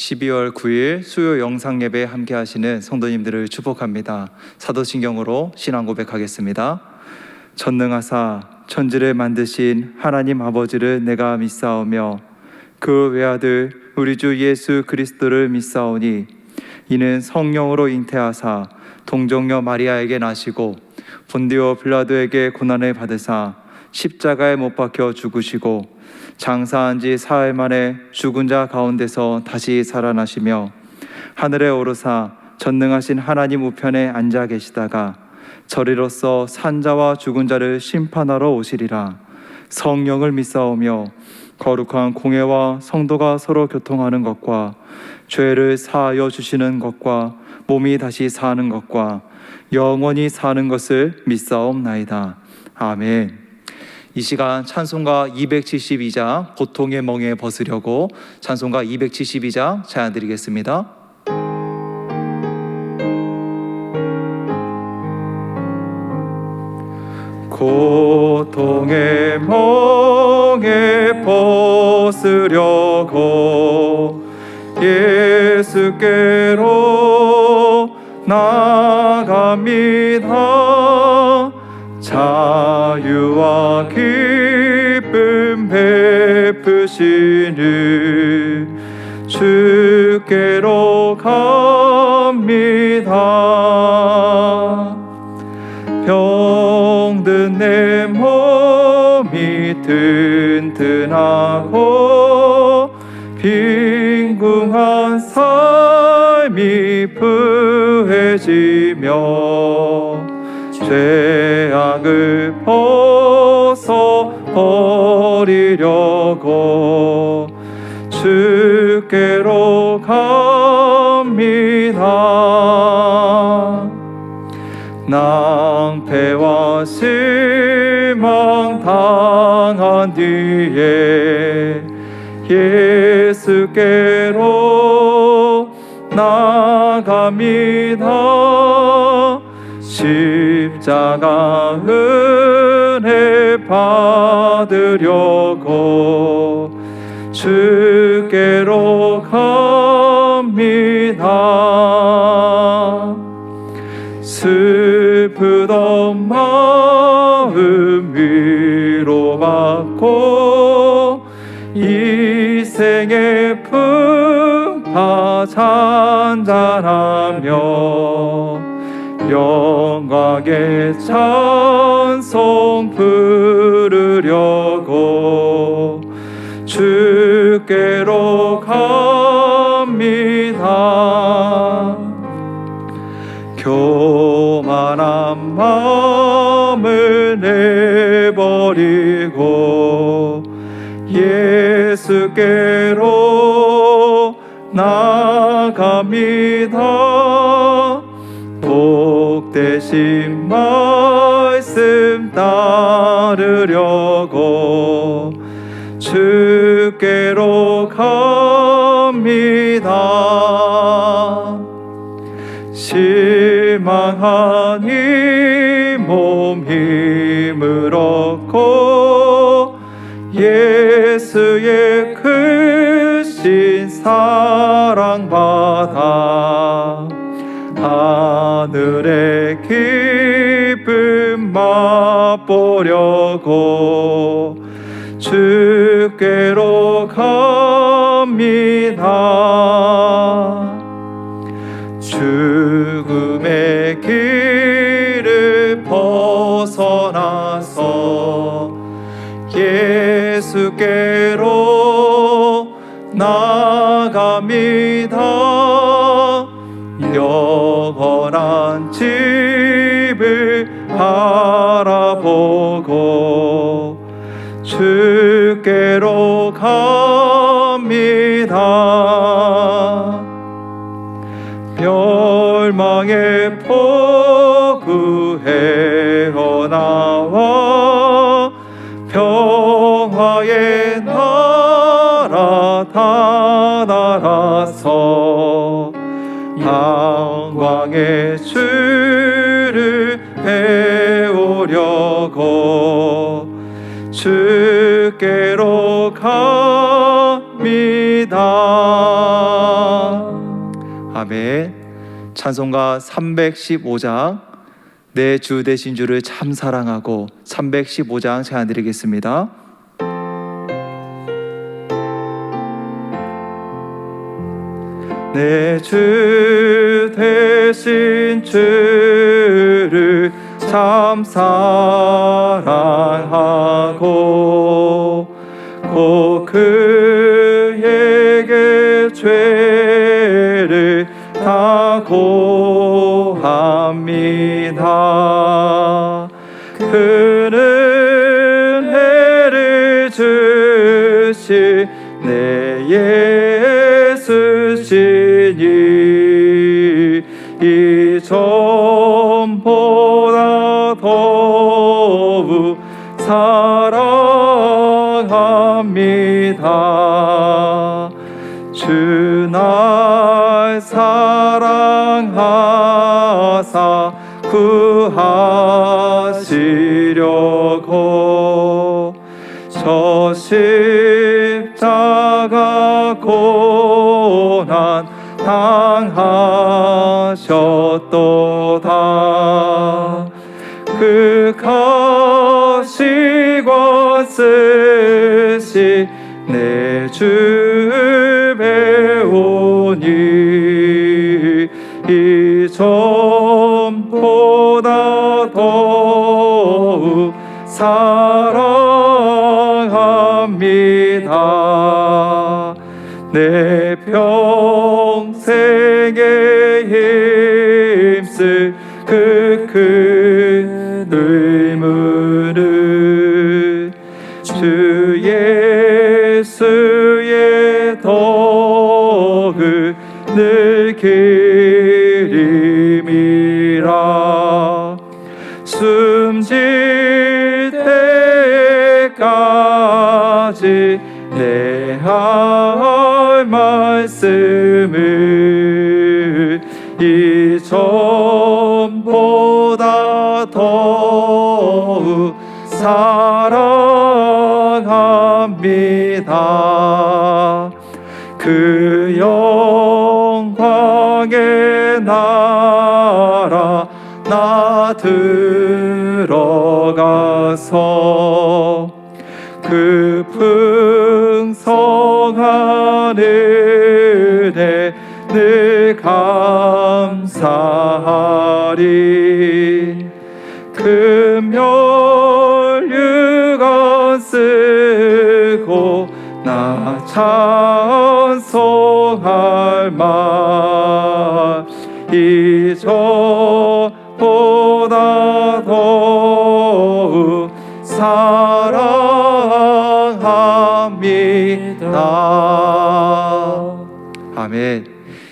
12월 9일 수요 영상 예배에 함께 하시는 성도님들을 축복합니다. 사도신경으로 신앙 고백하겠습니다. 전능하사 천지를 만드신 하나님 아버지를 내가 믿사오며 그 외아들 우리 주 예수 그리스도를 믿사오니 이는 성령으로 잉태하사 동정녀 마리아에게 나시고 본디오 빌라도에게 고난을 받으사 십자가에 못 박혀 죽으시고 장사한 지 사흘 만에 죽은 자 가운데서 다시 살아나시며 하늘에 오르사 전능하신 하나님 우편에 앉아 계시다가 저리로서 산자와 죽은 자를 심판하러 오시리라. 성령을 믿사오며 거룩한 공회와 성도가 서로 교통하는 것과 죄를 사하여 주시는 것과 몸이 다시 사는 것과 영원히 사는 것을 믿사옵나이다. 아멘. 이 시간 찬송가 272장 고통의 멍에 벗으려고 찬송가 272장 찬양 드리겠습니다. 고통의 멍에 벗으려고 예수께로 나갑니다. 자유와 기쁨 베푸시는 주께로 갑니다. 병든 내 몸이 튼튼하고 빈궁한 삶이 부해지며 죄악을 벗어버리려고 주께로 갑니다. 낭패와 실망 당한 뒤에 예수께로 나갑니다. 십자가 은혜 받으려고 주께로 갑니다. 슬프던 마음 위로받고 이 생의 풍파 잔잔하며 영광의 찬송 부르려고 주께로 갑니다. 교만한 마음을 내버리고 예수께로 나갑니다. 복되신 말씀 따르려고 주께로 갑니다. 실망한 이 몸 힘을 얻고 예수의 크신 사랑받아 하늘의 기쁨 맛보려고 주께로 갑니다. 죽음의 길을 벗어나서 예수께로 나갑니다. 영원한 집을 바라보고 주께로 갑니다. 멸망의 포구에 나와 평화의 나라 다 날아서 영광의 주를 배우려고 주께로 갑니다. 아멘. 찬송가 315장 내 주 되신 주를 참 사랑하고 315장 제안 드리겠습니다. 내 주 되신 주를 참 사랑하고 곧 그에게 죄를 다 고합니다. 그는 은혜를 주시 내 예수시니 이전보다 더욱 사랑합니다. 주 날 사랑하사 구하시려고 저 십자가 고난 당하셨도다. 그 가시관 쓰시 내 주 배우니 이전보다 더욱 사랑합니다. 내 평생에 힘쓸 그 의무를 주 예수의 덕을 늘 기림이라. 숨질 때까지 내 할 말씀을 이전보다 더욱 사랑합니다. 그 영광의 나라 나 들어가서 그 풍성한 은혜 늘 감사하리. 금멸유관 쓰고 나 찬송할 말 이전보다 더욱 사랑합니다. 아멘.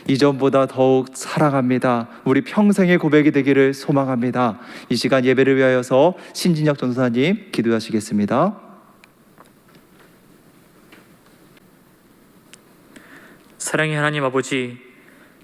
이전보다 더욱 사랑합니다. 우리 평생의 고백이 되기를 소망합니다. 이 시간 예배를 위하여서 신진혁 전도사님 기도하시겠습니다. 사랑의 하나님 아버지,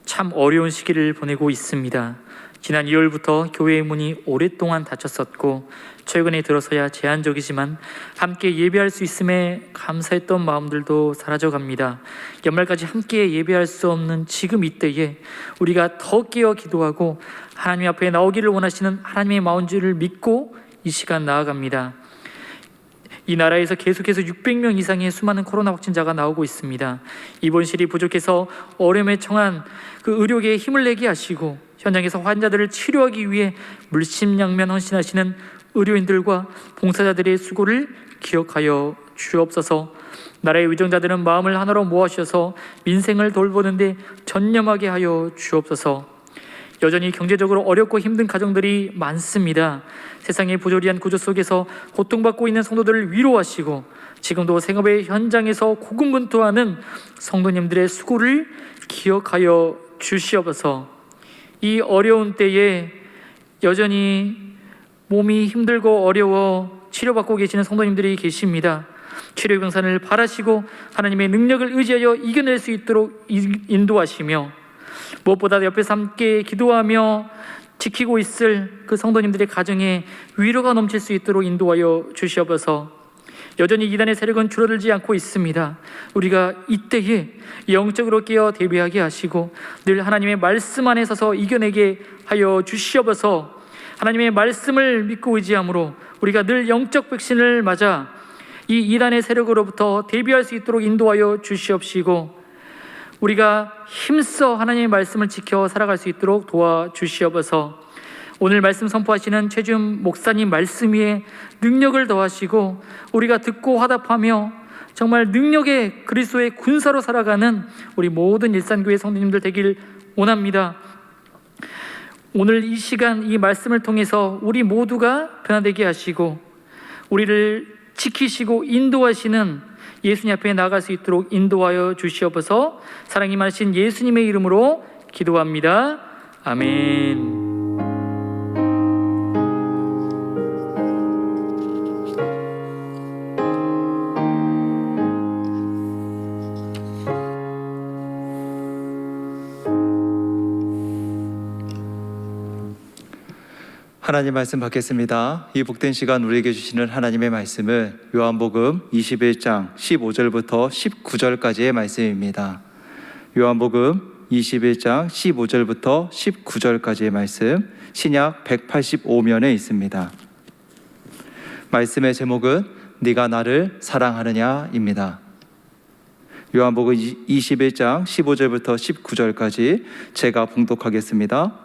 참 어려운 시기를 보내고 있습니다. 지난 2월부터 교회의 문이 오랫동안 닫혔었고 최근에 들어서야 제한적이지만 함께 예배할 수 있음에 감사했던 마음들도 사라져갑니다. 연말까지 함께 예배할 수 없는 지금 이때에 우리가 더 깨어 기도하고 하나님 앞에 나오기를 원하시는 하나님의 마음을 믿고 이 시간 나아갑니다. 이 나라에서 계속해서 600명 이상의 수많은 코로나 확진자가 나오고 있습니다. 입원실이 부족해서 어려움에 처한 그 의료계에 힘을 내게 하시고 현장에서 환자들을 치료하기 위해 물심양면 헌신하시는 의료인들과 봉사자들의 수고를 기억하여 주옵소서. 나라의 위정자들은 마음을 하나로 모아주셔서 민생을 돌보는데 전념하게 하여 주옵소서. 여전히 경제적으로 어렵고 힘든 가정들이 많습니다. 세상의 부조리한 구조 속에서 고통받고 있는 성도들을 위로하시고 지금도 생업의 현장에서 고군분투하는 성도님들의 수고를 기억하여 주시옵소서. 이 어려운 때에 여전히 몸이 힘들고 어려워 치료받고 계시는 성도님들이 계십니다. 치료 경산을 바라시고 하나님의 능력을 의지하여 이겨낼 수 있도록 인도하시며 무엇보다 옆에서 함께 기도하며 지키고 있을 그 성도님들의 가정에 위로가 넘칠 수 있도록 인도하여 주시옵소서. 여전히 이단의 세력은 줄어들지 않고 있습니다. 우리가 이때에 영적으로 깨어 대비하게 하시고 늘 하나님의 말씀 안에 서서 이겨내게 하여 주시옵소서. 하나님의 말씀을 믿고 의지함으로 우리가 늘 영적 백신을 맞아 이 이단의 세력으로부터 대비할 수 있도록 인도하여 주시옵시고, 우리가 힘써 하나님의 말씀을 지켜 살아갈 수 있도록 도와주시옵소서. 오늘 말씀 선포하시는 최준 목사님 말씀 위에 능력을 더하시고 우리가 듣고 화답하며 정말 능력의 그리스도의 군사로 살아가는 우리 모든 일산교회 성도님들 되길 원합니다. 오늘 이 시간 이 말씀을 통해서 우리 모두가 변화되게 하시고 우리를 지키시고 인도하시는 예수님 앞에 나아갈 수 있도록 인도하여 주시옵소서. 사랑이 많으신 예수님의 이름으로 기도합니다. 아멘. 하나님 말씀 받겠습니다. 이 복된 시간 우리에게 주시는 하나님의 말씀은 요한복음 21장 15절부터 19절까지의 말씀입니다. 요한복음 21장 15절부터 19절까지의 말씀, 신약 185면에 있습니다. 말씀의 제목은 네가 나를 사랑하느냐입니다. 요한복음 21장 15절부터 19절까지 제가 봉독하겠습니다.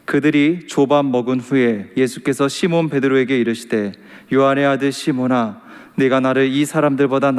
그들이 조밥 먹은 후에 예수께서 시몬 베드로에게 이르시되 요한의 아들 시몬아 네가 나를 이 사람들보다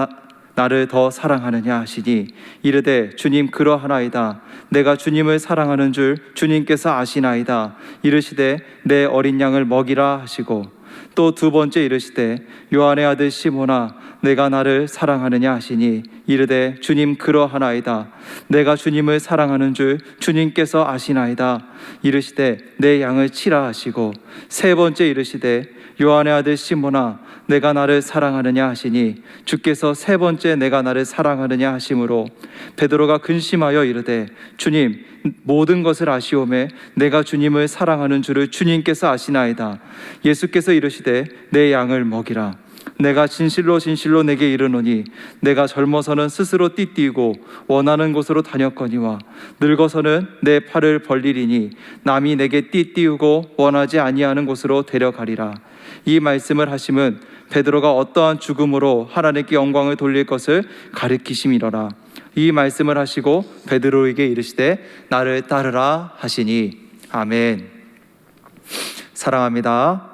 나를 더 사랑하느냐 하시니 이르되 주님 그러하나이다. 내가 주님을 사랑하는 줄 주님께서 아시나이다. 이르시되 내 어린 양을 먹이라 하시고 또 두 번째 이르시되 요한의 아들 시몬아 내가 나를 사랑하느냐 하시니 이르되 주님 그러하나이다. 내가 주님을 사랑하는 줄 주님께서 아시나이다. 이르시되 내 양을 치라 하시고 세 번째 이르시되 요한의 아들 시몬아 내가 나를 사랑하느냐 하시니 주께서 세 번째 내가 나를 사랑하느냐 하심으로 베드로가 근심하여 이르되 주님 모든 것을 아시오매 내가 주님을 사랑하는 줄을 주님께서 아시나이다. 예수께서 이르시되 내 양을 먹이라. 내가 진실로 진실로 내게 이르노니 내가 젊어서는 스스로 띠띠고 원하는 곳으로 다녔거니와 늙어서는 내 팔을 벌리리니 남이 내게 띠띠우고 원하지 아니하는 곳으로 데려가리라. 이 말씀을 하심은 베드로가 어떠한 죽음으로 하나님께 영광을 돌릴 것을 가르치심이로라. 이 말씀을 하시고 베드로에게 이르시되 나를 따르라 하시니 아멘. 사랑합니다.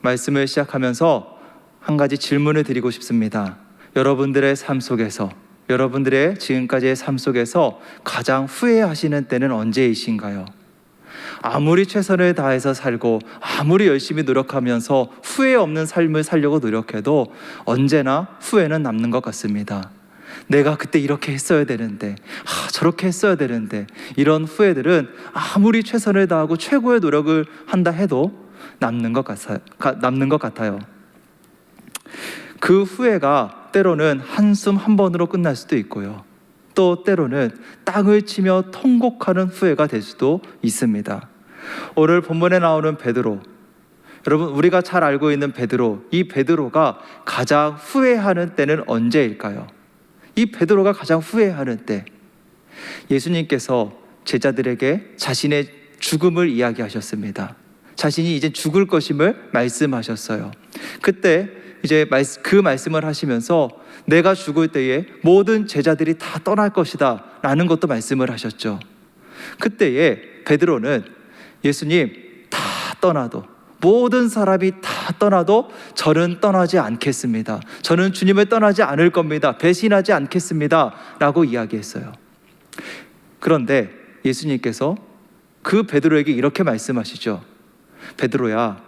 말씀을 시작하면서 한 가지 질문을 드리고 싶습니다. 여러분들의 삶 속에서, 여러분들의 지금까지의 삶 속에서 가장 후회하시는 때는 언제이신가요? 아무리 최선을 다해서 살고 아무리 열심히 노력하면서 후회 없는 삶을 살려고 노력해도 언제나 후회는 남는 것 같습니다. 내가 그때 이렇게 했어야 되는데, 저렇게 했어야 되는데, 이런 후회들은 아무리 최선을 다하고 최고의 노력을 한다 해도 남는 것 같아요. 그 후회가 때로는 한숨 한 번으로 끝날 수도 있고요, 또 때로는 땅을 치며 통곡하는 후회가 될 수도 있습니다. 오늘 본문에 나오는 베드로, 여러분 우리가 잘 알고 있는 베드로, 이 베드로가 가장 후회하는 때는 언제일까요? 이 베드로가 가장 후회하는 때, 예수님께서 제자들에게 자신의 죽음을 이야기하셨습니다. 자신이 이제 죽을 것임을 말씀하셨어요. 그때 이제 그 말씀을 하시면서 내가 죽을 때에 모든 제자들이 다 떠날 것이다 라는 것도 말씀을 하셨죠. 그때에 베드로는 예수님 다 떠나도, 모든 사람이 다 떠나도 저는 떠나지 않겠습니다. 저는 주님을 떠나지 않을 겁니다. 배신하지 않겠습니다 라고 이야기했어요. 그런데 예수님께서 그 베드로에게 이렇게 말씀하시죠. 베드로야,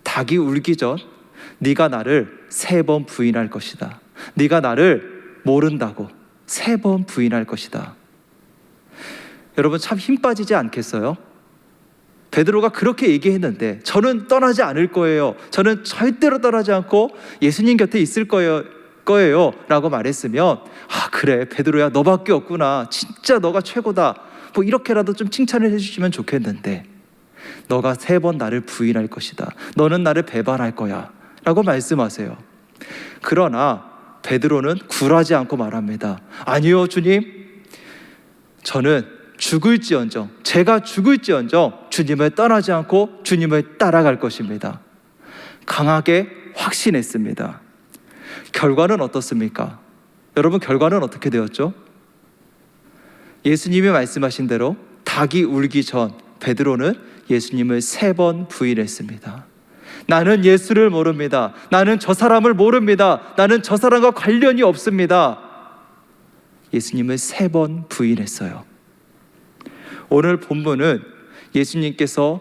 닭이 울기 전 네가 나를 3번 부인할 것이다. 네가 나를 모른다고 3번 부인할 것이다. 여러분 참 힘 빠지지 않겠어요? 베드로가 그렇게 얘기했는데 저는 떠나지 않을 거예요. 저는 절대로 떠나지 않고 예수님 곁에 있을 거예요 라고 말했으면 그래 베드로야 너밖에 없구나. 진짜 너가 최고다. 뭐 이렇게라도 좀 칭찬을 해주시면 좋겠는데 너가 3번 나를 부인할 것이다. 너는 나를 배반할 거야 라고 말씀하세요. 그러나 베드로는 굴하지 않고 말합니다. 아니요, 주님. 저는 죽을지언정, 제가 죽을지언정 주님을 떠나지 않고 주님을 따라갈 것입니다. 강하게 확신했습니다. 결과는 어떻습니까? 여러분, 결과는 어떻게 되었죠? 예수님이 말씀하신 대로 닭이 울기 전 베드로는 예수님을 3번 부인했습니다. 나는 예수를 모릅니다. 나는 저 사람을 모릅니다. 나는 저 사람과 관련이 없습니다. 예수님을 3번 부인했어요. 오늘 본문은 예수님께서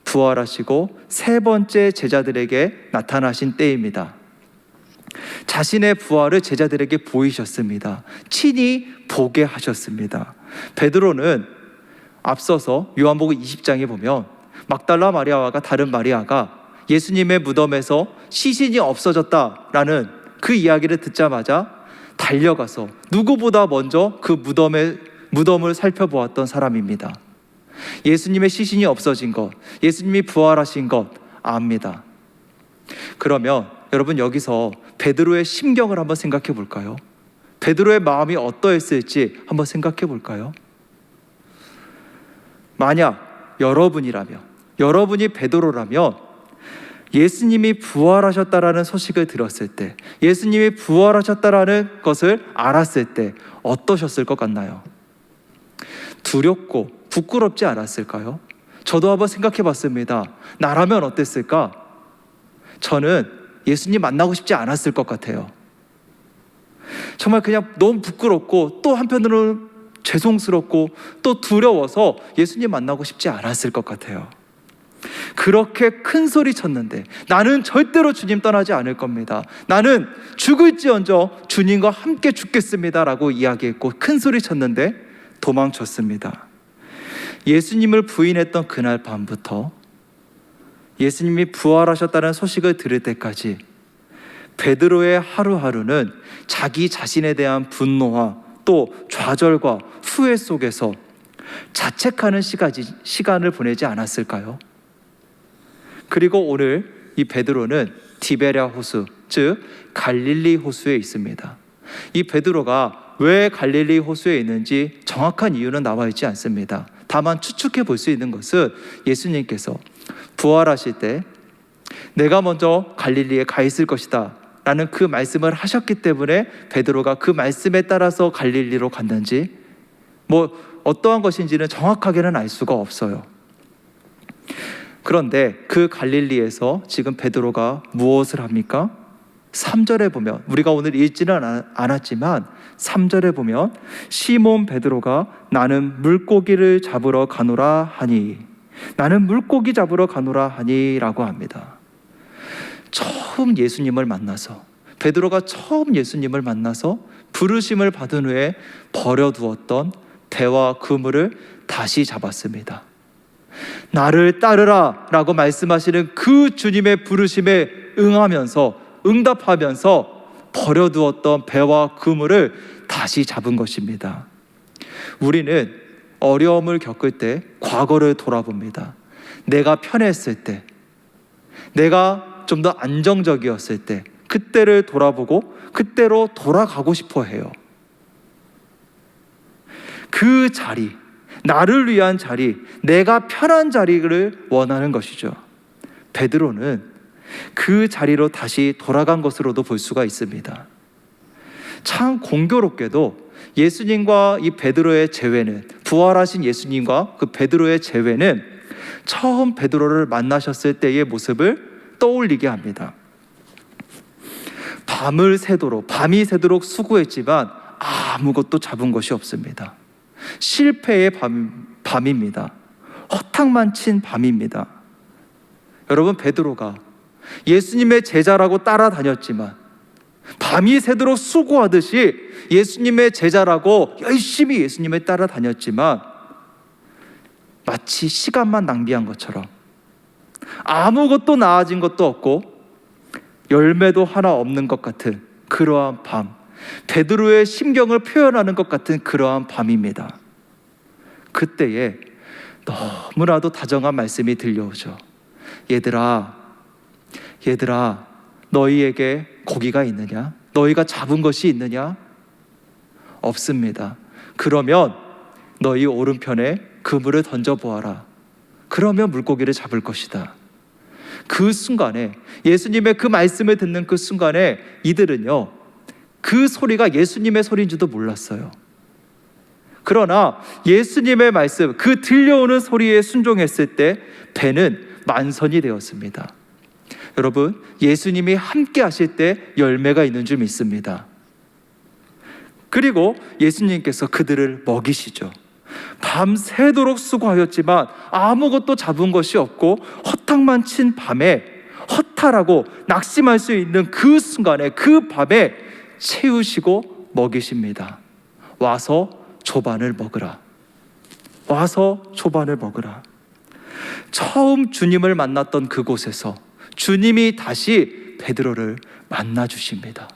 부활하시고 3번째 제자들에게 나타나신 때입니다. 자신의 부활을 제자들에게 보이셨습니다. 친히 보게 하셨습니다. 베드로는 앞서서 요한복음 20장에 보면 막달라 마리아와 다른 마리아가 예수님의 무덤에서 시신이 없어졌다라는 그 이야기를 듣자마자 달려가서 누구보다 먼저 그 무덤을 살펴보았던 사람입니다. 예수님의 시신이 없어진 것, 예수님이 부활하신 것 압니다. 그러면 여러분, 여기서 베드로의 심경을 한번 생각해 볼까요? 베드로의 마음이 어떠했을지 한번 생각해 볼까요? 만약 여러분이 베드로라면 예수님이 부활하셨다라는 소식을 들었을 때, 예수님이 부활하셨다라는 것을 알았을 때 어떠셨을 것 같나요? 두렵고 부끄럽지 않았을까요? 저도 한번 생각해 봤습니다. 나라면 어땠을까? 저는 예수님 만나고 싶지 않았을 것 같아요. 정말 그냥 너무 부끄럽고 또 한편으로는 죄송스럽고 또 두려워서 예수님 만나고 싶지 않았을 것 같아요. 그렇게 큰 소리 쳤는데 나는 절대로 주님 떠나지 않을 겁니다. 나는 죽을지언정 주님과 함께 죽겠습니다 라고 이야기했고 큰 소리 쳤는데 도망쳤습니다. 예수님을 부인했던 그날 밤부터 예수님이 부활하셨다는 소식을 들을 때까지 베드로의 하루하루는 자기 자신에 대한 분노와 또 좌절과 후회 속에서 자책하는 시간을 보내지 않았을까요? 그리고 오늘 이 베드로는 디베랴 호수, 즉 갈릴리 호수에 있습니다. 이 베드로가 왜 갈릴리 호수에 있는지 정확한 이유는 나와 있지 않습니다. 다만 추측해 볼 수 있는 것은 예수님께서 부활하실 때 내가 먼저 갈릴리에 가 있을 것이다 라는 그 말씀을 하셨기 때문에 베드로가 그 말씀에 따라서 갈릴리로 갔는지 어떠한 것인지는 정확하게는 알 수가 없어요. 그런데 그 갈릴리에서 지금 베드로가 무엇을 합니까? 3절에 보면, 우리가 오늘 읽지는 않았지만 3절에 보면 시몬 베드로가 나는 물고기를 잡으러 가노라 하니, 나는 물고기 잡으러 가노라 하니 라고 합니다. 처음 예수님을 만나서, 베드로가 처음 예수님을 만나서 부르심을 받은 후에 버려두었던 배와 그물을 다시 잡았습니다. 나를 따르라 라고 말씀하시는 그 주님의 부르심에 응답하면서 버려두었던 배와 그물을 다시 잡은 것입니다. 우리는 어려움을 겪을 때 과거를 돌아봅니다. 내가 편했을 때, 내가 좀 더 안정적이었을 때 그때를 돌아보고 그때로 돌아가고 싶어 해요. 그 자리, 나를 위한 자리, 내가 편한 자리를 원하는 것이죠. 베드로는 그 자리로 다시 돌아간 것으로도 볼 수가 있습니다. 참 공교롭게도 예수님과 이 베드로의 재회는, 부활하신 예수님과 그 베드로의 재회는 처음 베드로를 만나셨을 때의 모습을 떠올리게 합니다. 밤이 새도록 수고했지만 아무것도 잡은 것이 없습니다. 실패의 밤입니다. 허탕만 친 밤입니다. 여러분, 베드로가 예수님의 제자라고 따라다녔지만, 밤이 새도록 수고하듯이 예수님의 제자라고 열심히 예수님을 따라다녔지만 마치 시간만 낭비한 것처럼 아무것도 나아진 것도 없고 열매도 하나 없는 것 같은 그러한 밤, 베드로의 심경을 표현하는 것 같은 그러한 밤입니다. 그때에 너무나도 다정한 말씀이 들려오죠. 얘들아, 너희에게 고기가 있느냐? 너희가 잡은 것이 있느냐? 없습니다. 그러면 너희 오른편에 그물을 던져보아라. 그러면 물고기를 잡을 것이다. 그 순간에, 예수님의 그 말씀을 듣는 그 순간에 이들은요, 그 소리가 예수님의 소리인지도 몰랐어요. 그러나 예수님의 말씀, 그 들려오는 소리에 순종했을 때 배는 만선이 되었습니다. 여러분, 예수님이 함께 하실 때 열매가 있는 줄 믿습니다. 그리고 예수님께서 그들을 먹이시죠. 밤새도록 수고하였지만 아무것도 잡은 것이 없고 허탕만 친 밤에, 허탈하고 낙심할 수 있는 그 순간에, 그 밤에 채우시고 먹이십니다. 와서 조반을 먹으라. 와서 조반을 먹으라. 처음 주님을 만났던 그곳에서 주님이 다시 베드로를 만나 주십니다.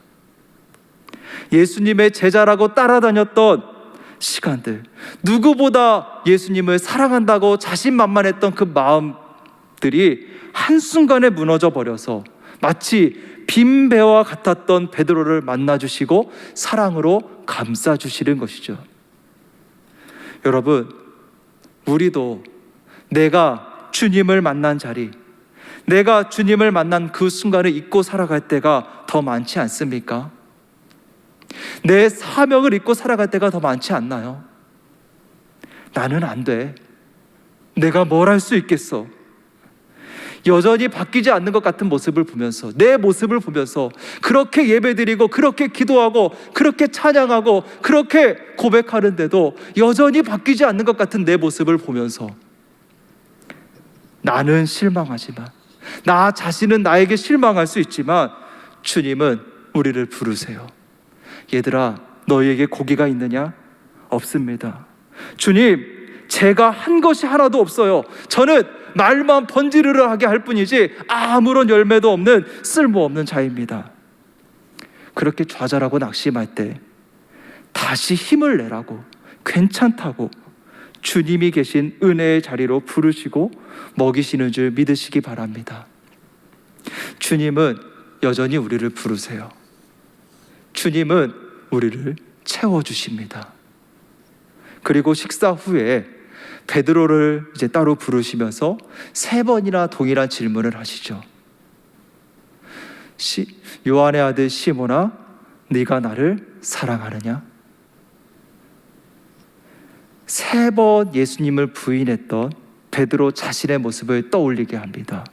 예수님의 제자라고 따라다녔던 시간들, 누구보다 예수님을 사랑한다고 자신만만했던 그 마음들이 한순간에 무너져 버려서 마치 빈 배와 같았던 베드로를 만나 주시고 사랑으로 감싸 주시는 것이죠. 여러분, 우리도 내가 주님을 만난 자리, 내가 주님을 만난 그 순간을 잊고 살아갈 때가 더 많지 않습니까? 내 사명을 잊고 살아갈 때가 더 많지 않나요? 나는 안 돼. 내가 뭘 할 수 있겠어? 여전히 바뀌지 않는 것 같은 모습을 보면서, 내 모습을 보면서 그렇게 예배드리고 그렇게 기도하고 그렇게 찬양하고 그렇게 고백하는데도 여전히 바뀌지 않는 것 같은 내 모습을 보면서 나는 실망하지만, 나 자신은 나에게 실망할 수 있지만 주님은 우리를 부르세요. 얘들아, 너희에게 고기가 있느냐? 없습니다. 주님, 제가 한 것이 하나도 없어요. 저는 말만 번지르르하게 할 뿐이지 아무런 열매도 없는 쓸모없는 자입니다. 그렇게 좌절하고 낙심할 때 다시 힘을 내라고, 괜찮다고 주님이 계신 은혜의 자리로 부르시고 먹이시는 줄 믿으시기 바랍니다. 주님은 여전히 우리를 부르세요. 주님은 우리를 채워주십니다. 그리고 식사 후에 베드로를 이제 따로 부르시면서 3번이나 동일한 질문을 하시죠. 요한의 아들 시몬아, 네가 나를 사랑하느냐? 3번 예수님을 부인했던 베드로 자신의 모습을 떠올리게 합니다.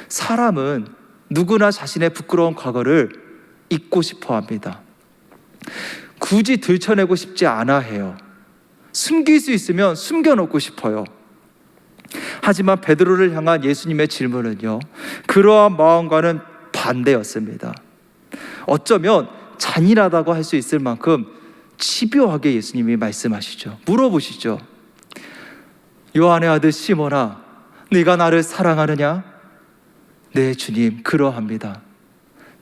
사람은 누구나 자신의 부끄러운 과거를 잊고 싶어 합니다. 굳이 들춰내고 싶지 않아 해요. 숨길 수 있으면 숨겨놓고 싶어요. 하지만 베드로를 향한 예수님의 질문은요, 그러한 마음과는 반대였습니다. 어쩌면 잔인하다고 할 수 있을 만큼 집요하게 예수님이 말씀하시죠. 물어보시죠. 요한의 아들 시몬아, 네가 나를 사랑하느냐? 네, 주님, 그러합니다.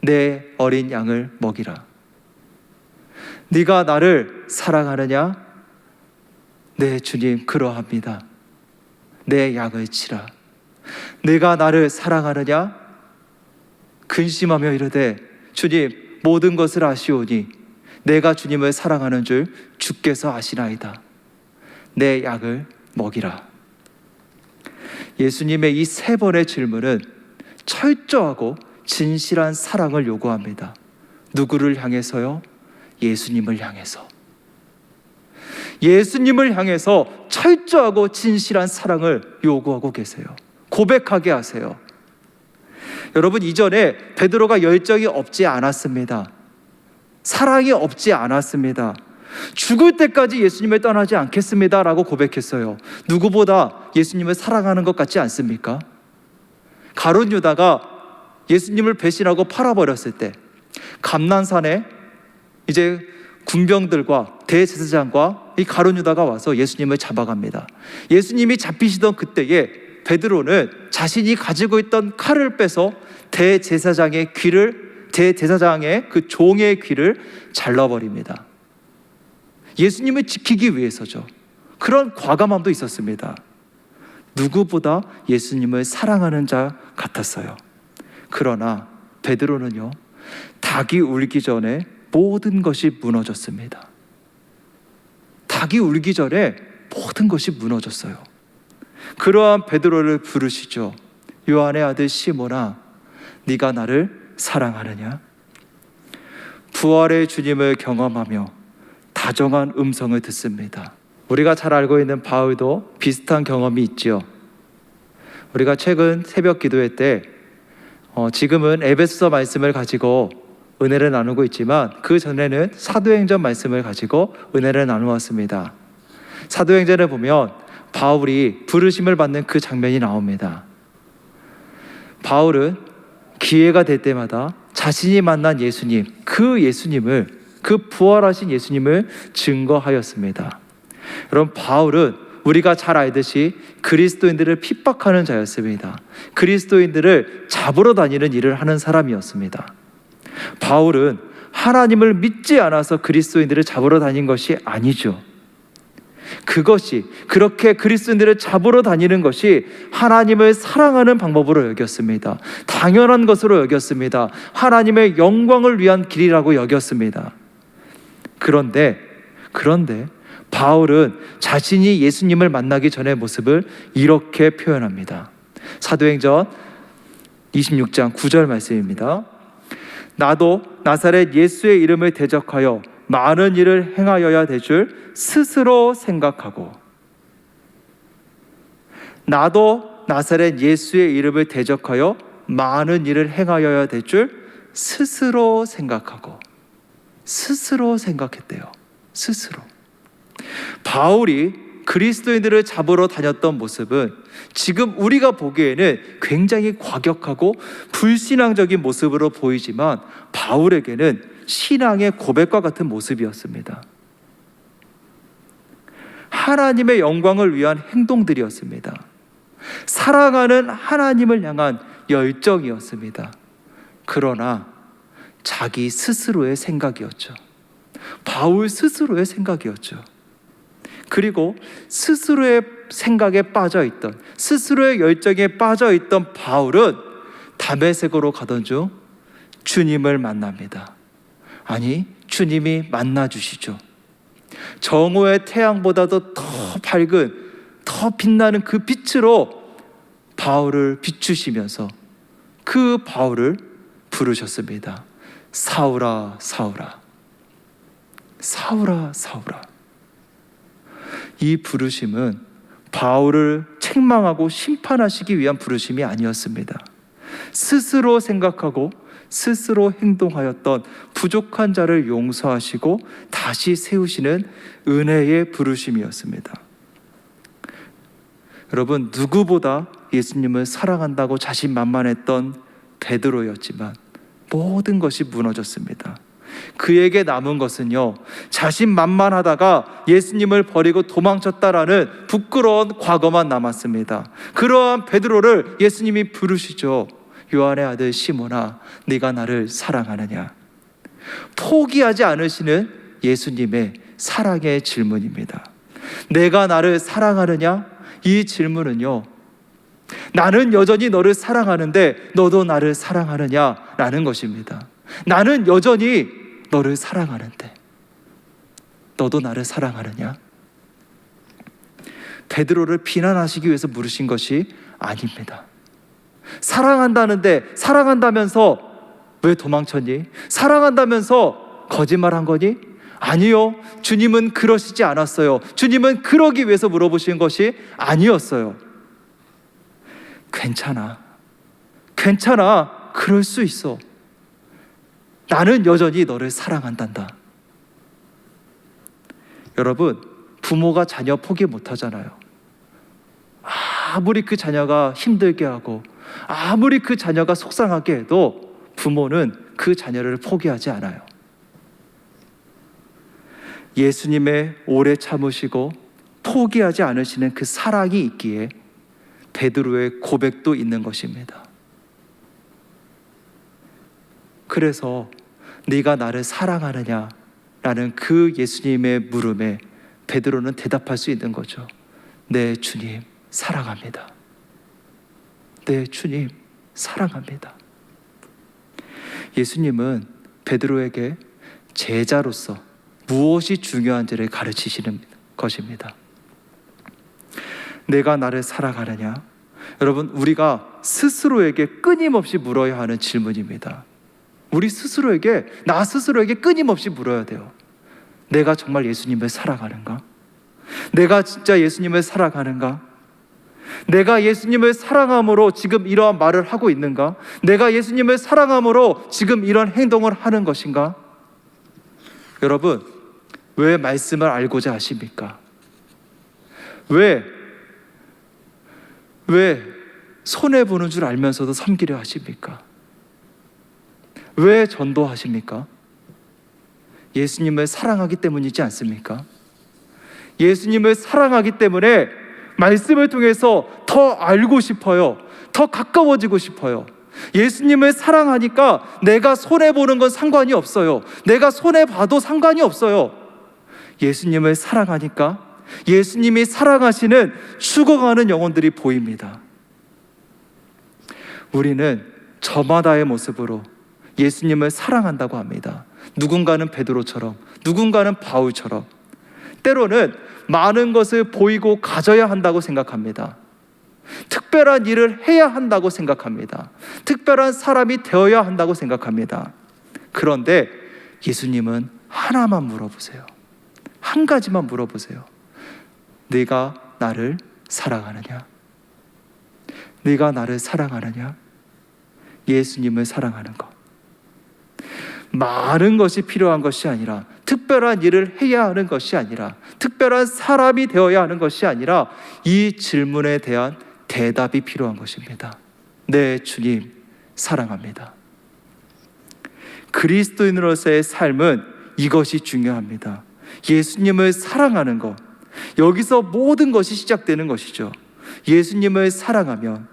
내 어린 양을 먹이라. 네가 나를 사랑하느냐? 네, 주님, 그러합니다. 내 양을 치라. 네가 나를 사랑하느냐? 근심하며 이르되 주님, 모든 것을 아시오니 내가 주님을 사랑하는 줄 주께서 아시나이다. 내 양을 먹이라. 예수님의 이 3번의 질문은 철저하고 진실한 사랑을 요구합니다. 누구를 향해서요? 예수님을 향해서. 예수님을 향해서 철저하고 진실한 사랑을 요구하고 계세요. 고백하게 하세요. 여러분, 이전에 베드로가 열정이 없지 않았습니다. 사랑이 없지 않았습니다. 죽을 때까지 예수님을 떠나지 않겠습니다 라고 고백했어요. 누구보다 예수님을 사랑하는 것 같지 않습니까? 가룟 유다가 예수님을 배신하고 팔아버렸을 때 감난산에 이제 군병들과 대제사장과 이 가룟 유다가 와서 예수님을 잡아갑니다. 예수님이 잡히시던 그때에 베드로는 자신이 가지고 있던 칼을 빼서 대제사장의 그 종의 귀를 잘라버립니다. 예수님을 지키기 위해서죠. 그런 과감함도 있었습니다. 누구보다 예수님을 사랑하는 자 같았어요. 그러나 베드로는요, 닭이 울기 전에 모든 것이 무너졌습니다. 닭이 울기 전에 모든 것이 무너졌어요. 그러한 베드로를 부르시죠. 요한의 아들 시몬아, 네가 나를 사랑하느냐? 부활의 주님을 경험하며 다정한 음성을 듣습니다. 우리가 잘 알고 있는 바울도 비슷한 경험이 있지요. 우리가 최근 새벽 기도회 때 지금은 에베소서 말씀을 가지고 은혜를 나누고 있지만 그 전에는 사도행전 말씀을 가지고 은혜를 나누었습니다. 사도행전을 보면 바울이 부르심을 받는 그 장면이 나옵니다. 바울은 기회가 될 때마다 자신이 만난 예수님, 그 부활하신 예수님을 증거하였습니다. 여러분, 바울은 우리가 잘 알듯이 그리스도인들을 핍박하는 자였습니다. 그리스도인들을 잡으러 다니는 일을 하는 사람이었습니다. 바울은 하나님을 믿지 않아서 그리스도인들을 잡으러 다닌 것이 아니죠. 그렇게 그리스도인들을 잡으러 다니는 것이 하나님을 사랑하는 방법으로 여겼습니다. 당연한 것으로 여겼습니다. 하나님의 영광을 위한 길이라고 여겼습니다. 그런데 바울은 자신이 예수님을 만나기 전의 모습을 이렇게 표현합니다. 사도행전 26장 9절 말씀입니다. 나도 나사렛 예수의 이름을 대적하여 많은 일을 행하여야 될 줄 스스로 생각하고, 나도 나사렛 예수의 이름을 대적하여 많은 일을 행하여야 될 줄 스스로 생각하고. 스스로 생각했대요. 스스로. 바울이 그리스도인들을 잡으러 다녔던 모습은 지금 우리가 보기에는 굉장히 과격하고 불신앙적인 모습으로 보이지만 바울에게는 신앙의 고백과 같은 모습이었습니다. 하나님의 영광을 위한 행동들이었습니다. 사랑하는 하나님을 향한 열정이었습니다. 그러나 자기 스스로의 생각이었죠. 바울 스스로의 생각이었죠. 그리고 스스로의 생각에 빠져있던, 스스로의 열정에 빠져있던 바울은 다메섹으로 가던 중 주님을 만납니다. 아니, 주님이 만나주시죠. 정오의 태양보다도 더 밝은, 더 빛나는 그 빛으로 바울을 비추시면서 그 바울을 부르셨습니다. 사울아, 사울아, 사울아, 사울아. 이 부르심은 바울을 책망하고 심판하시기 위한 부르심이 아니었습니다. 스스로 생각하고 스스로 행동하였던 부족한 자를 용서하시고 다시 세우시는 은혜의 부르심이었습니다. 여러분, 누구보다 예수님을 사랑한다고 자신만만했던 베드로였지만 모든 것이 무너졌습니다. 그에게 남은 것은요, 자신만만하다가 예수님을 버리고 도망쳤다라는 부끄러운 과거만 남았습니다. 그러한 베드로를 예수님이 부르시죠. 요한의 아들 시몬아, 네가 나를 사랑하느냐? 포기하지 않으시는 예수님의 사랑의 질문입니다. 내가 나를 사랑하느냐? 이 질문은요, 나는 여전히 너를 사랑하는데 너도 나를 사랑하느냐? 라는 것입니다. 나는 여전히 너를 사랑하는데 너도 나를 사랑하느냐? 베드로를 비난하시기 위해서 물으신 것이 아닙니다. 사랑한다는데, 사랑한다면서 왜 도망쳤니? 사랑한다면서 거짓말한 거니? 아니요, 주님은 그러시지 않았어요. 주님은 그러기 위해서 물어보신 것이 아니었어요. 괜찮아, 그럴 수 있어. 나는 여전히 너를 사랑한단다. 여러분, 부모가 자녀 포기 못하잖아요. 아무리 그 자녀가 힘들게 하고 아무리 그 자녀가 속상하게 해도 부모는 그 자녀를 포기하지 않아요. 예수님의 오래 참으시고 포기하지 않으시는 그 사랑이 있기에 베드로의 고백도 있는 것입니다. 그래서 네가 나를 사랑하느냐? 라는 그 예수님의 물음에 베드로는 대답할 수 있는 거죠. 네, 주님, 사랑합니다. 네, 주님, 사랑합니다. 예수님은 베드로에게 제자로서 무엇이 중요한지를 가르치시는 것입니다. 내가 나를 사랑하느냐? 여러분, 우리가 스스로에게 끊임없이 물어야 하는 질문입니다. 우리 스스로에게, 나 스스로에게 끊임없이 물어야 돼요. 내가 정말 예수님을 사랑하는가? 내가 진짜 예수님을 사랑하는가? 내가 예수님을 사랑함으로 지금 이러한 말을 하고 있는가? 내가 예수님을 사랑함으로 지금 이런 행동을 하는 것인가? 여러분, 왜 말씀을 알고자 하십니까? 왜 손해보는 줄 알면서도 섬기려 하십니까? 왜 전도하십니까? 예수님을 사랑하기 때문이지 않습니까? 예수님을 사랑하기 때문에 말씀을 통해서 더 알고 싶어요. 더 가까워지고 싶어요. 예수님을 사랑하니까 내가 손해보는 건 상관이 없어요. 내가 손해봐도 상관이 없어요. 예수님을 사랑하니까 예수님이 사랑하시는 죽어가는 영혼들이 보입니다. 우리는 저마다의 모습으로 예수님을 사랑한다고 합니다. 누군가는 베드로처럼, 누군가는 바울처럼, 때로는 많은 것을 보이고 가져야 한다고 생각합니다. 특별한 일을 해야 한다고 생각합니다. 특별한 사람이 되어야 한다고 생각합니다. 그런데 예수님은 하나만 물어보세요. 한 가지만 물어보세요. 네가 나를 사랑하느냐? 네가 나를 사랑하느냐? 예수님을 사랑하는 것. 많은 것이 필요한 것이 아니라, 특별한 일을 해야 하는 것이 아니라, 특별한 사람이 되어야 하는 것이 아니라, 이 질문에 대한 대답이 필요한 것입니다. 네, 주님 사랑합니다. 그리스도인으로서의 삶은 이것이 중요합니다. 예수님을 사랑하는 것. 여기서 모든 것이 시작되는 것이죠. 예수님을 사랑하면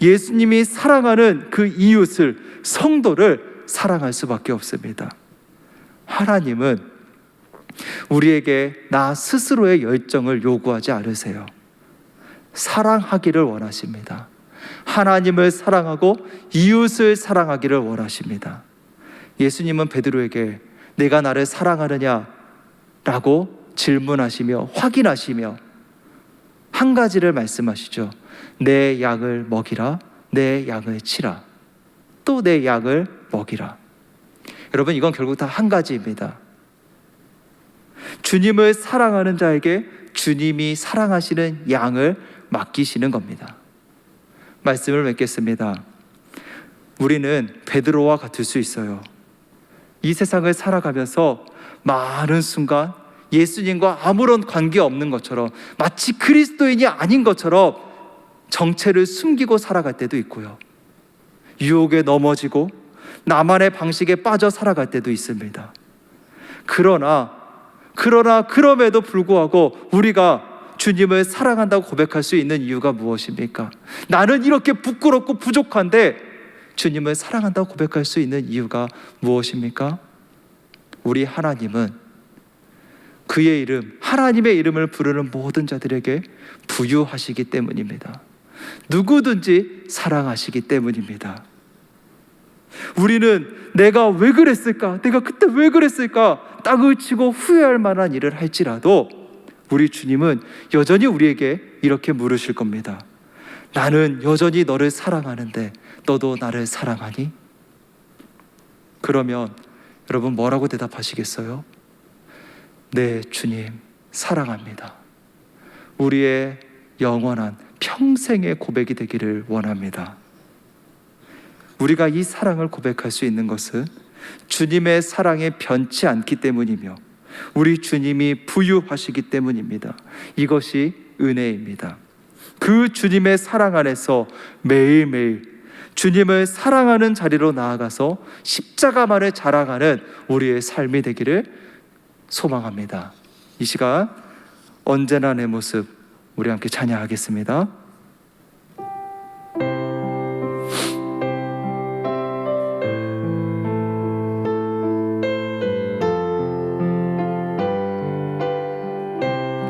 예수님이 사랑하는 그 이웃을, 성도를 사랑할 수밖에 없습니다. 하나님은 우리에게 나 스스로의 열정을 요구하지 않으세요. 사랑하기를 원하십니다. 하나님을 사랑하고 이웃을 사랑하기를 원하십니다. 예수님은 베드로에게 내가 나를 사랑하느냐? 라고 질문하시며 확인하시며 한 가지를 말씀하시죠. 내 양을 먹이라, 내 양을 치라, 또 내 양을 먹이라. 여러분, 이건 결국 다 한 가지입니다. 주님을 사랑하는 자에게 주님이 사랑하시는 양을 맡기시는 겁니다. 말씀을 맺겠습니다. 우리는 베드로와 같을 수 있어요. 이 세상을 살아가면서 많은 순간 예수님과 아무런 관계 없는 것처럼, 마치 그리스도인이 아닌 것처럼 정체를 숨기고 살아갈 때도 있고요. 유혹에 넘어지고 나만의 방식에 빠져 살아갈 때도 있습니다. 그럼에도 불구하고 우리가 주님을 사랑한다고 고백할 수 있는 이유가 무엇입니까? 나는 이렇게 부끄럽고 부족한데 주님을 사랑한다고 고백할 수 있는 이유가 무엇입니까? 우리 하나님은 그의 이름, 하나님의 이름을 부르는 모든 자들에게 부유하시기 때문입니다. 누구든지 사랑하시기 때문입니다. 우리는 내가 왜 그랬을까? 내가 그때 왜 그랬을까? 땅을 치고 후회할 만한 일을 할지라도 우리 주님은 여전히 우리에게 이렇게 물으실 겁니다. 나는 여전히 너를 사랑하는데 너도 나를 사랑하니? 그러면 여러분 뭐라고 대답하시겠어요? 네, 주님 사랑합니다. 우리의 영원한 평생의 고백이 되기를 원합니다. 우리가 이 사랑을 고백할 수 있는 것은 주님의 사랑에 변치 않기 때문이며 우리 주님이 부유하시기 때문입니다. 이것이 은혜입니다. 그 주님의 사랑 안에서 매일매일 주님을 사랑하는 자리로 나아가서 십자가만을 자랑하는 우리의 삶이 되기를 소망합니다. 이 시간 언제나 내 모습 우리 함께 찬양하겠습니다.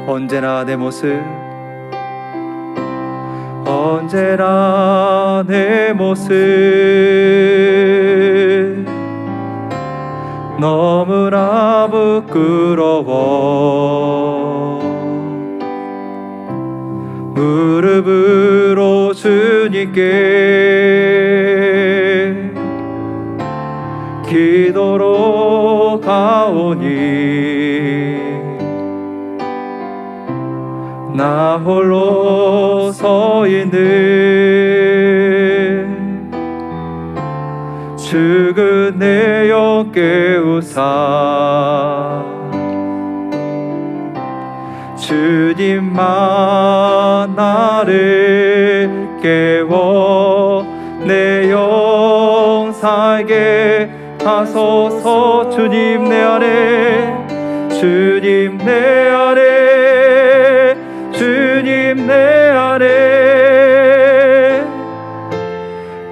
언제나 내 모습, 언제나 내 모습, 부끄러워. 무릎으로 주님께 기도로 가오니 나 홀로 서 있는 죽은 내 영 깨우사 주님만 나를 깨워 내 영 살게 하소서. 주님 내 안에 주님 내 안에 주님 내 안에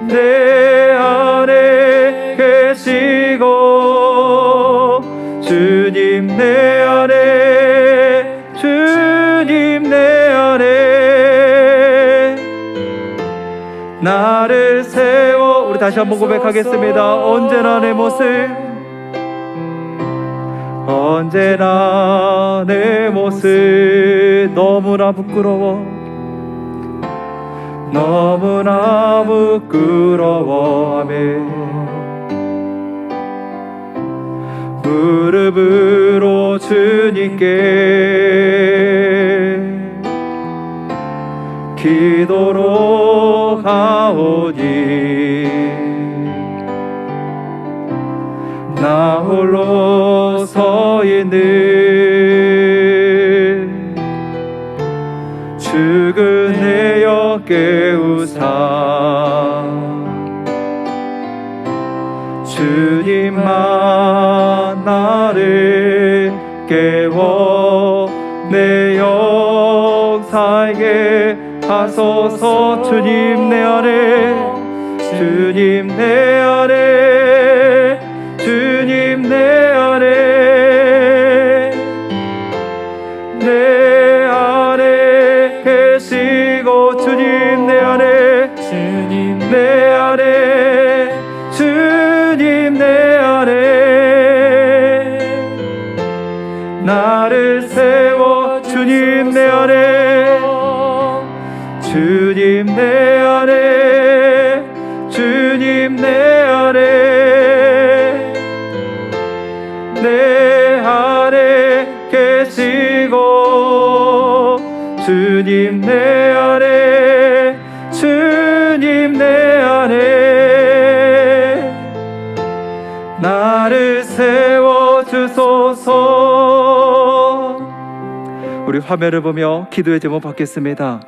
내 안에 계시고 주님 내 안에 주님 내 안에 나를 세워. 우리 다시 한번 고백하겠습니다. 언제나 내 모습 언제나 내 모습 너무나 부끄러워 너무나 부끄러워. 아멘. 무릎으로 주님께 기도로 가오니 나 홀로 서 있는 죽은 내 영 깨우사 주님만 나를 깨워 내 영 살게 하소서. 주님 내 안에 주님 내 안에 주님 내 안에 내 안에 계시고 주님 내 안에 주님 내 안에 주님 내 안에 나를 세워 주님 내 안에 주님 내 안에 주님 내 안에 내 안에 계시고 주님 내 안에 주님 내 안에 나를 세워주소서. 우리 화면을 보며 기도의 제목 받겠습니다.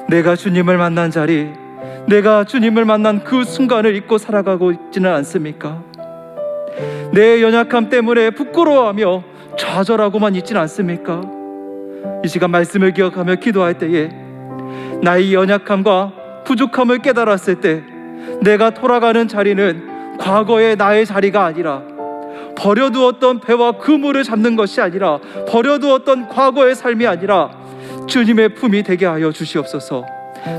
내가 주님을 만난 자리, 내가 주님을 만난 그 순간을 잊고 살아가고 있지는 않습니까? 내 연약함 때문에 부끄러워하며 좌절하고만 있지는 않습니까? 이 시간 말씀을 기억하며 기도할 때에 나의 연약함과 부족함을 깨달았을 때 내가 돌아가는 자리는 과거의 나의 자리가 아니라 버려두었던 배와 그물을 잡는 것이 아니라 버려두었던 과거의 삶이 아니라 주님의 품이 되게 하여 주시옵소서.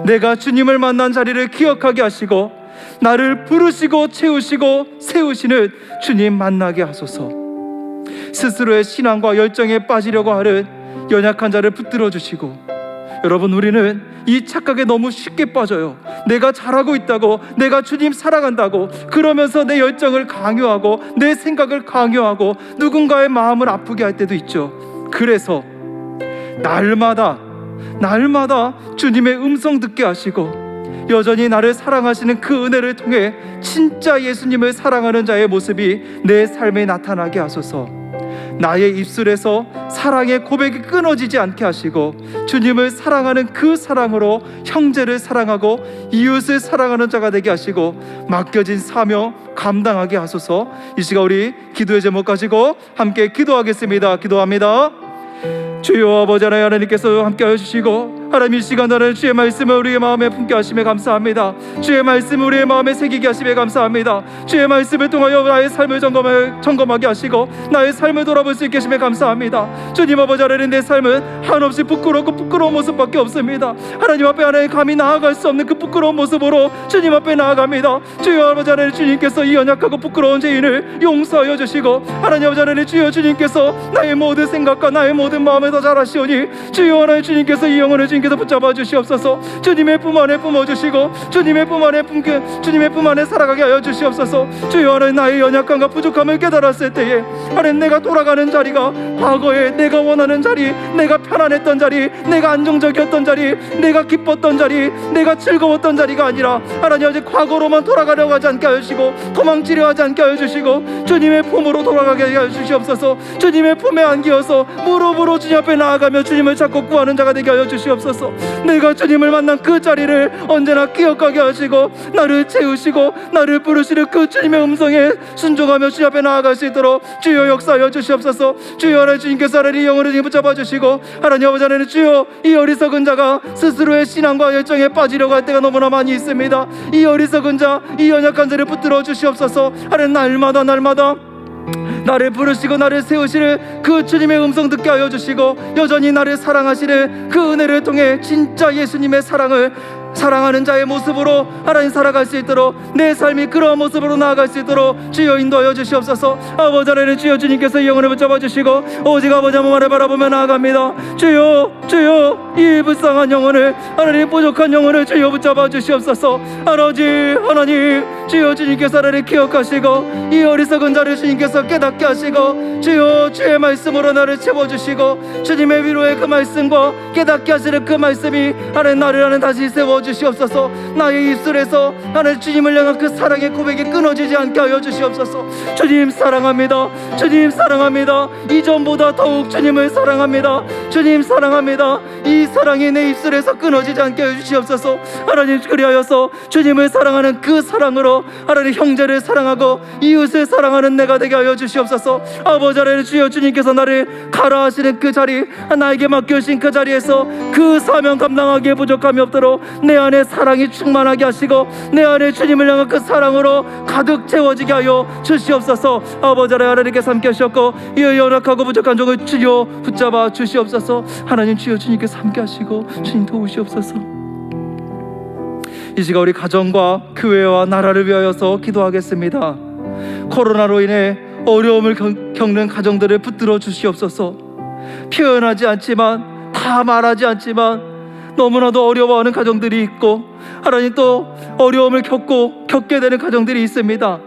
내가 주님을 만난 자리를 기억하게 하시고 나를 부르시고 채우시고 세우시는 주님 만나게 하소서. 스스로의 신앙과 열정에 빠지려고 하는 연약한 자를 붙들어 주시고, 여러분, 우리는 이 착각에 너무 쉽게 빠져요. 내가 잘하고 있다고, 내가 주님 사랑한다고 그러면서 내 열정을 강요하고 내 생각을 강요하고 누군가의 마음을 아프게 할 때도 있죠. 그래서 날마다 주님의 음성 듣게 하시고 여전히 나를 사랑하시는 그 은혜를 통해 진짜 예수님을 사랑하는 자의 모습이 내 삶에 나타나게 하소서. 나의 입술에서 사랑의 고백이 끊어지지 않게 하시고 주님을 사랑하는 그 사랑으로 형제를 사랑하고 이웃을 사랑하는 자가 되게 하시고 맡겨진 사명 감당하게 하소서. 이 시간 우리 기도의 제목 가지고 함께 기도하겠습니다. 기도합니다. 주여 아버지 하나님, 하나님께서 함께 해주시고 하나님, 이 시간 하나님 주의 말씀을 우리의 마음에 품게 하심에 감사합니다. 주의 말씀을 우리의 마음에 새기게 하심에 감사합니다. 주의 말씀을 통하여 나의 삶을 점검하게 하시고 나의 삶을 돌아볼 수 있게 하심에 감사합니다. 주님 아버지, 하나님, 내 삶은 한없이 부끄럽고 부끄러운 모습밖에 없습니다. 하나님 앞에 하나님 감히 나아갈 수 없는 그 부끄러운 모습으로 주님 앞에 나아갑니다. 주여 아버지 하나님, 주님께서 이 연약하고 부끄러운 죄인을 용서하여 주시고, 하나님 아버지 하나님, 주여 주님께서 나의 모든 생각과 나의 모든 마음을 더 잘 아시오니 주여 하나님, 주님께서 이 영혼을 주님께서 붙잡아 주시옵소서. 주님의 품 안에 품어 주시고 주님의 품 안에 살아가게 하여 주시옵소서. 주여 하나님, 나의 연약함과 부족함을 깨달았을 때에 하나님, 내가 돌아가는 자리가 과거에 내가 원하는 자리, 내가 편안했던 자리, 내가 안정적이었던 자리, 내가 기뻤던 자리, 내가 즐거웠던 자리가 아니라 하나님 아버지, 과거로만 돌아가려고 하지 않게 하여 주시고 도망치려 하지 않게 하여 주시고 주님의 품으로 돌아가게 하여 주시옵소서. 주님의 품에 안기어서 무릎으로 주님 앞에 나아가며 주님을 찾고 구하는 자가 되게 하여 주시옵소서. 내가 주님을 만난 그 자리를 언제나 기억하게 하시고 나를 채우시고 나를 부르시는 그 주님의 음성에 순종하며 주님 앞에 나아갈 수 있도록 주여 역사하여 주시옵소서. 주여 하나님, 주님께서 하나님 영혼을 붙잡아 주시고 하나님 아버지 하나님, 주여 이 어리석은 자가 스스로의 신앙과 열정에 빠지려고 할 때가 너무나 많이 있습니다. 이 어리석은 자, 이 연약한 자를 붙들어 주시옵소서. 하나님, 날마다 나를 부르시고 나를 세우시는 그 주님의 음성 듣게 하여 주시고 여전히 나를 사랑하시는 그 은혜를 통해 진짜 예수님의 사랑하는 자의 모습으로 하나님 살아갈 수 있도록, 내 삶이 그런 모습으로 나아갈 수 있도록 주여 인도하여 주시옵소서. 아버지 하나님, 주여 주님께서 이 영혼을 붙잡아 주시고 오직 아버지 한 분만을 바라보며 나아갑니다. 주여 이 불쌍한 영혼을, 하나님 부족한 영혼을 주여 붙잡아 주시옵소서. 아버지 하나님, 주여 주님께서 나를 기억하시고 이 어리석은 자를 주님께서 깨닫게 하시고 주여 주의 말씀으로 나를 채워주시고 주님의 위로의 그 말씀과 깨닫게 하시는 그 말씀이 하나님 나를 다시 세워주시옵소서. 나의 입술에서 하나님 주님을 향한 그 사랑의 고백이 끊어지지 않게 하여 주시옵소서. 주님 사랑합니다. 주님 사랑합니다. 이전보다 더욱 주님을 사랑합니다. 주님 사랑합니다. 이 사랑이 내 입술에서 끊어지지 않게 하여 주시옵소서. 하나님, 그리하여서 주님을 사랑하는 그 사랑으로 하나님 형제를 사랑하고 이웃을 사랑하는 내가 되게 하여 주시옵소서. 아버지 하나님, 주여 주님께서 나를 가라 하시는 그 자리, 나에게 맡겨주신 그 자리에서 그 사명 감당하기에 부족함이 없도록 내 안에 사랑이 충만하게 하시고 내 안에 주님을 향한 그 사랑으로 가득 채워지게 하여 주시옵소서. 아버지 하나님께 함께 하셨고 이 연약하고 부족한 종을 주여 붙잡아 주시옵소서. 하나님, 주여 주님께서 함께 하시고 주님 도우시옵소서. 이 시간 우리 가정과 교회와 나라를 위하여서 기도하겠습니다. 코로나로 인해 어려움을 겪는 가정들을 붙들어 주시옵소서. 표현하지 않지만, 다 말하지 않지만 너무나도 어려워하는 가정들이 있고 하나님, 또 어려움을 겪게 되는 가정들이 있습니다.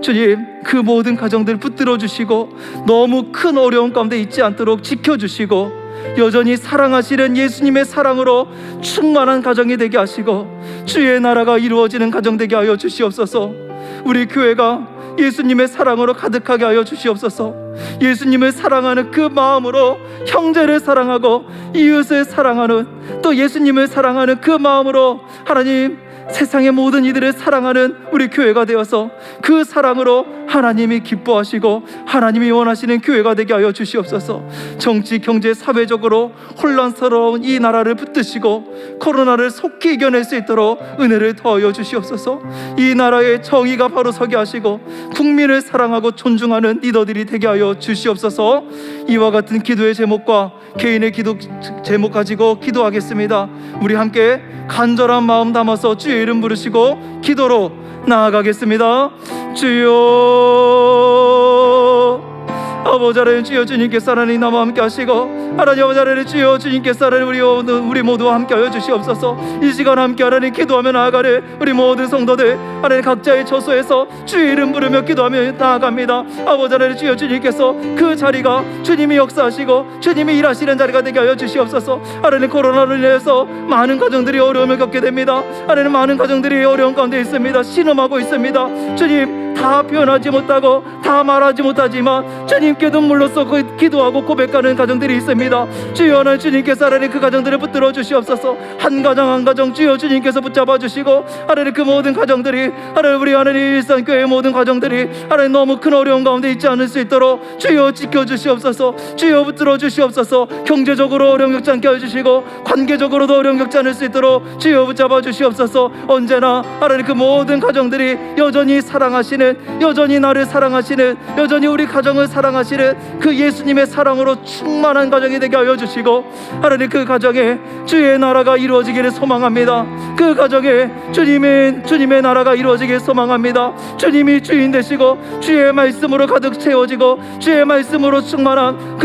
주님, 그 모든 가정들을 붙들어 주시고 너무 큰 어려움 가운데 있지 않도록 지켜주시고 여전히 사랑하시는 예수님의 사랑으로 충만한 가정이 되게 하시고 주의 나라가 이루어지는 가정 되게 하여 주시옵소서. 우리 교회가 예수님의 사랑으로 가득하게 하여 주시옵소서. 예수님을 사랑하는 그 마음으로 형제를 사랑하고 이웃을 사랑하는, 또 예수님을 사랑하는 그 마음으로 하나님 세상의 모든 이들을 사랑하는 우리 교회가 되어서 그 사랑으로 하나님이 기뻐하시고 하나님이 원하시는 교회가 되게 하여 주시옵소서. 정치, 경제, 사회적으로 혼란스러운 이 나라를 붙드시고 코로나를 속히 이겨낼 수 있도록 은혜를 더하여 주시옵소서. 이 나라의 정의가 바로 서게 하시고 국민을 사랑하고 존중하는 리더들이 되게 하여 주시옵소서. 이와 같은 기도의 제목과 개인의 기도 제목 가지고 기도하겠습니다. 우리 함께 간절한 마음 담아서 주의 이름 부르시고 기도로 나아가겠습니다. 주여, 아버지 하나님, 주여 주님께서 하나님 나와 함께 하시고 하나님 아버지 하나님, 주여 주님께서 하나님 우리 모두와 함께 하여 주시옵소서. 이 시간 함께 하나님 기도하며 나아가는 우리 모든 성도들 하나님 각자의 처소에서 주의 이름 부르며 기도하며 나아갑니다. 아버지 하나님, 주여 주님께서 그 자리가 주님이 역사하시고 주님이 일하시는 자리가 되게 하여 주시옵소서. 하나님, 코로나로 인해서 많은 가정들이 어려움을 겪게 됩니다. 하나님, 많은 가정들이 어려움 가운데 있습니다. 신음하고 있습니다. 주님, 다 표현하지 못하고 다 말하지 못하지만 주님께 눈물로써 기도하고 고백하는 가정들이 있습니다. 주여 하나님, 주님께서 하나님 그 가정들을 붙들어 주시옵소서. 한 가정 한 가정 주여 주님께서 붙잡아 주시고 하나님 그 모든 가정들이 하나님 우리 하나님 일산교회 모든 가정들이 하나님 너무 큰 어려움 가운데 있지 않을 수 있도록 주여 지켜 주시옵소서. 주여 붙들어 주시옵소서. 경제적으로 어려움 겪지 않게 해주시고 관계적으로도 어려움 겪지 않을 수 있도록 주여 붙잡아 주시옵소서. 언제나 하나님 그 모든 가정들이 여전히 사랑하시는, 여전히 나를 사랑하시는, 여전히 우리 가정을 사랑하시는 그 예수님의 사랑으로 충만한 가정이 되게 하여 주시고 하나님 그 가정에 주의 나라가 이루어지기를 소망합니다. 그 가정에 주님의 나라가 이루어지기를 소망합니다. 주님이 주인 되시고 주의 말씀으로 가득 채워지고 주의 말씀으로 충만한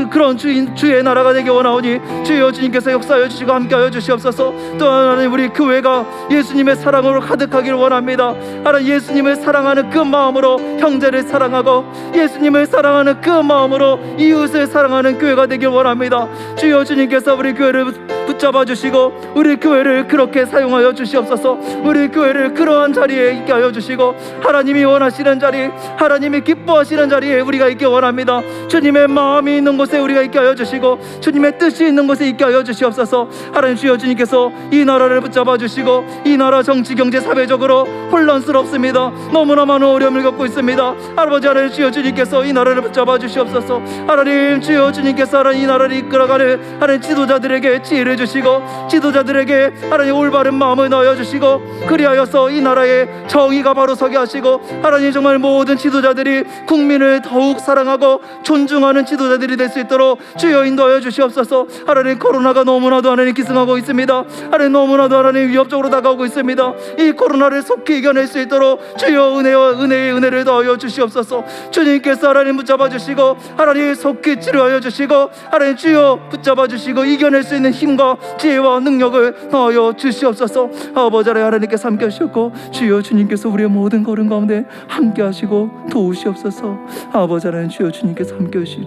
그런 주의 나라가 되기 원하오니 주여 주님께서 역사하여 주시고 함께하여 주시옵소서. 또한 하나님 우리 교회가 예수님의 사랑으로 가득하기를 원합니다. 하나님 예수님을 사랑하는 그 마음으로 형제를 사랑하고 예수님을 사랑하는 그 마음으로 이웃을 사랑하는 교회가 되길 원합니다. 주여 주님께서 우리 교회를 붙잡아 주시고 우리 교회를 그렇게 사용하여 주시옵소서. 우리 교회를 그러한 자리에 있게 하여 주시고 하나님이 원하시는 자리, 하나님이 기뻐하시는 자리에 우리가 있기 원합니다. 주님의 마음이 있는 곳에 우리가 있게 하여 주시고 주님의 뜻이 있는 곳에 있게 하여 주시옵소서. 하나님 주여 주님께서 이 나라를 붙잡아 주시고 이 나라 정치 경제 사회적으로 혼란스럽습니다. 너무나 많은 어려움을 겪고 있습니다. 아버지 하나님 주여 주님께서 이 나라를 붙잡아 주시옵소서. 하나님 주여 주님께서 하나님 이 나라를 이끌어가는 하나님 지도자들에게 지혜를 주시고 지도자들에게 하나님 올바른 마음을 넣어 주시고 그리하여서 이 나라의 정의가 바로 서게 하시고 하나님 정말 모든 지도자들이 국민을 더욱 사랑하고 존중하는 지도자들이 될 수 있도록 주여 인도하여 주시옵소서. 하나님 코로나가 너무나도 하나님 기승하고 있습니다. 하나님 너무나도 하나님 위협적으로 다가오고 있습니다. 이 코로나를 속히 이겨낼 수 있도록 주여 은혜의 은혜를 더하여 주시옵소서. 주님께서 하나님 붙잡아 주시고 하나님 속히 치료하여 주시고 하나님 주여 붙잡아 주시고 이겨낼 수 있는 힘과 지혜와 능력을 더하여 주시옵소서. 아버지 하나님께서 함께 하시고 주여 주님께서 우리의 모든 걸음 가운데 함께 하시고 도우시옵소서. 아버지 하나님 주여 주님께서 함께 하시옵소서.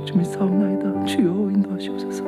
주여 인도하시옵소서.